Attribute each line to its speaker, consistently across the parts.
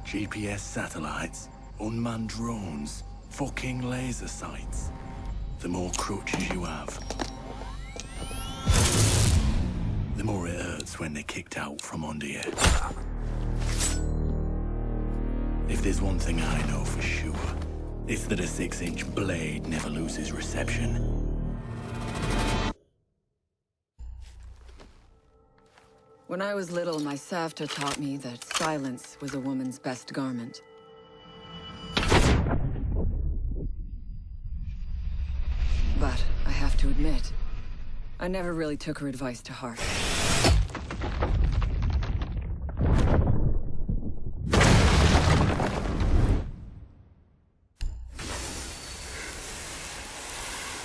Speaker 1: GPS satellites, unmanned drones, fucking laser sights. The more crutches you have, the more it hurts when they're kicked out from under you. If there's one thing I know for sure, it's that a 6-inch blade never loses reception.
Speaker 2: When I was little, my Savta taught me that silence was a woman's best garment. But I have to admit, I never really took her advice to heart.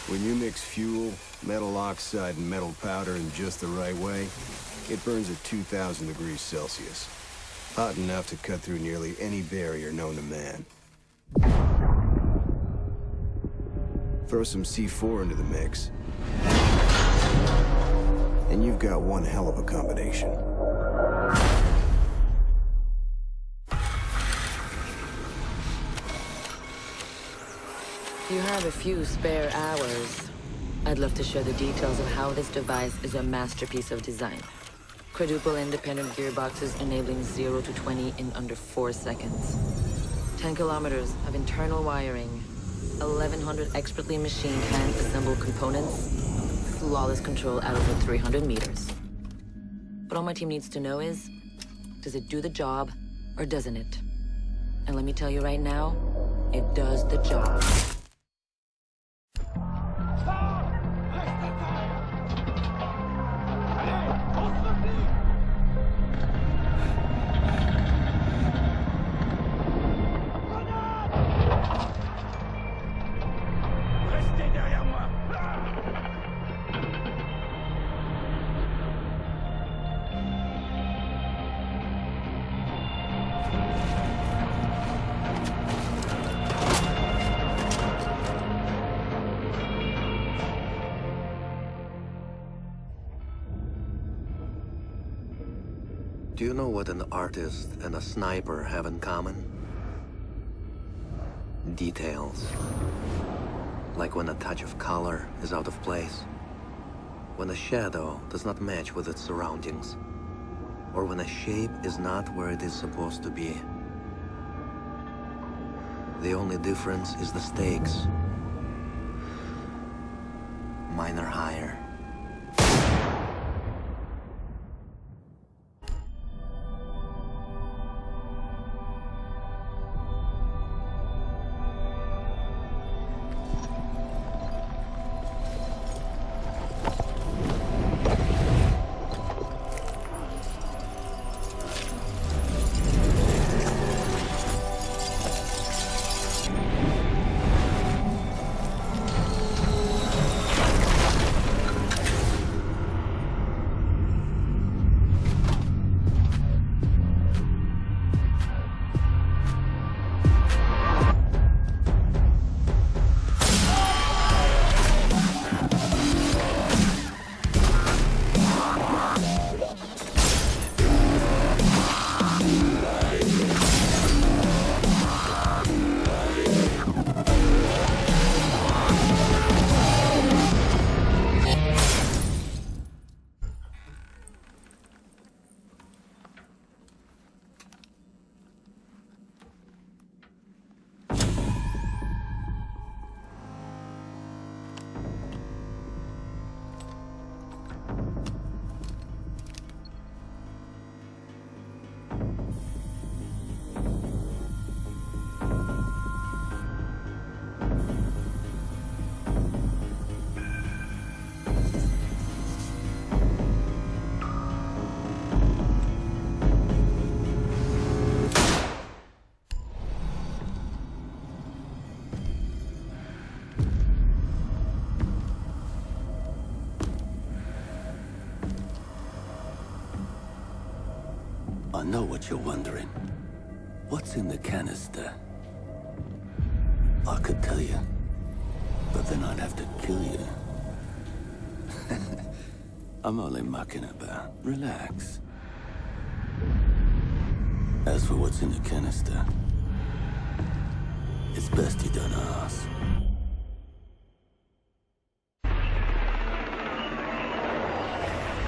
Speaker 3: When you mix fuel, metal oxide, and metal powder in just the right way, it burns at 2,000 degrees Celsius. Hot enough to cut through nearly any barrier known to man. Throw some C4 into the mix, and you've got one hell of a combination.
Speaker 4: If you have a few spare hours, I'd love to share the details of how this device is a masterpiece of design. Quadruple independent gearboxes enabling 0 to 20 in under 4 seconds. 10 kilometers of internal wiring, 1,100 expertly machined hand-assembled components, flawless control at over 300 meters. But all my team needs to know is, does it do the job, or doesn't it? And let me tell you right now, it does the job.
Speaker 5: Do you know what an artist and a sniper have in common? Details. Like when a touch of color is out of place, when a shadow does not match with its surroundings, or when a shape is not where it is supposed to be. The only difference is the stakes. Mine are higher.
Speaker 1: I know what you're wondering. What's in the canister? I could tell you, but then I'd have to kill you. I'm only mucking about. Relax. As for what's in the canister, it's best you don't ask.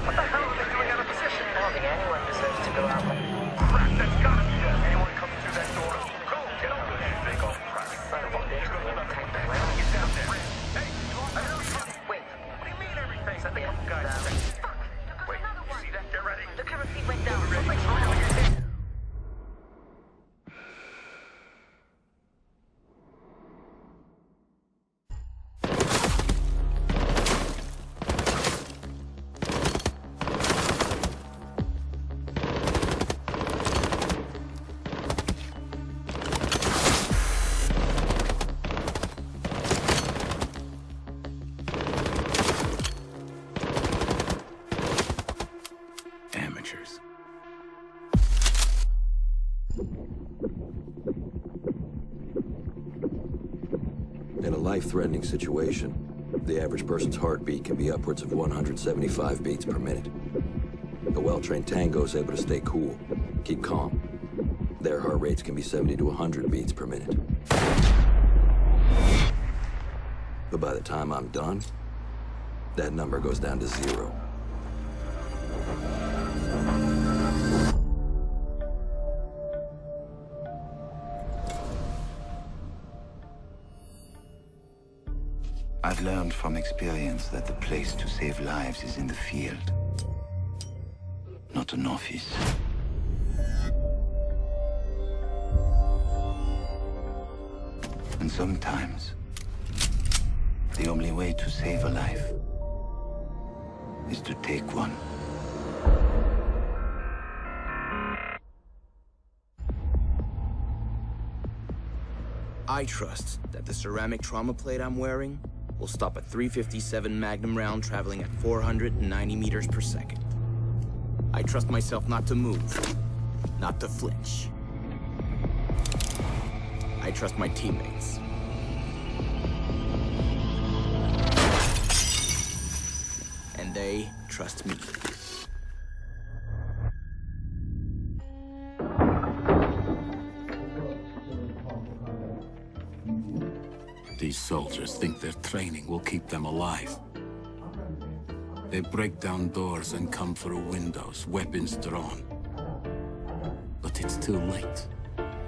Speaker 6: What the hell are they doing out of position?
Speaker 4: I don't think anyone deserves to go out.
Speaker 6: Crap, that's gotta be it. Anyone coming through that door? Go, get over there. Big old crap.
Speaker 4: Son of a bitch, we have to take the
Speaker 6: Get
Speaker 4: round.
Speaker 6: down there. Hey, I heard you. Wait, what do you mean everything? Set the couple guys down.
Speaker 7: Fuck!
Speaker 6: Wait,
Speaker 7: Another
Speaker 6: you
Speaker 7: one.
Speaker 6: see that? Get ready.
Speaker 7: The camera feed went down.
Speaker 6: Ready.
Speaker 7: Something's wrong with your head.
Speaker 1: Amateurs.
Speaker 8: In a life-threatening situation, the average person's heartbeat can be upwards of 175 beats per minute. A well-trained tango is able to stay cool, keep calm. Their heart rates can be 70 to 100 beats per minute. But by the time I'm done, that number goes down to 0.
Speaker 9: I've learned from experience that the place to save lives is in the field, not an office. And sometimes, the only way to save a life is to take one.
Speaker 10: I trust that the ceramic trauma plate I'm wearing will stop a .357 Magnum round traveling at 490 meters per second. I trust myself not to move, not to flinch. I trust my teammates. And they trust me.
Speaker 1: These soldiers think their training will keep them alive. They break down doors and come through windows, weapons drawn. But it's too late.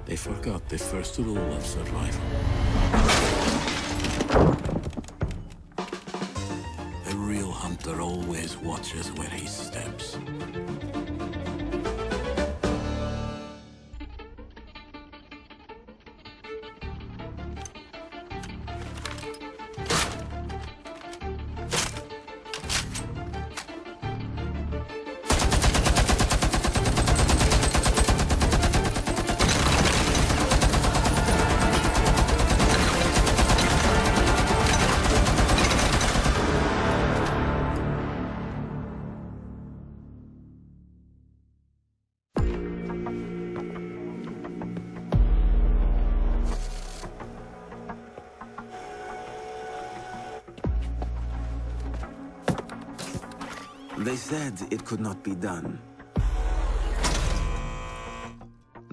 Speaker 1: They forgot the first rule of survival. The real hunter always watches where he steps.
Speaker 9: They said it could not be done.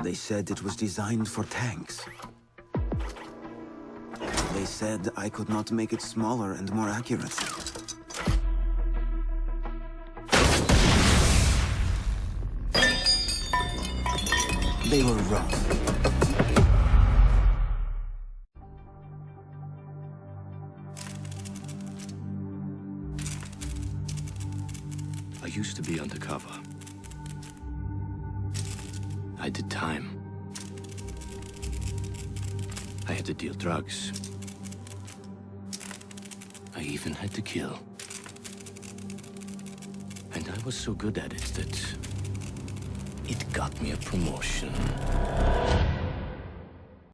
Speaker 9: They said it was designed for tanks. They said I could not make it smaller and more accurate. They were wrong.
Speaker 1: I used to be undercover. I did time. I had to deal drugs. I even had to kill. And I was so good at it that it got me a promotion.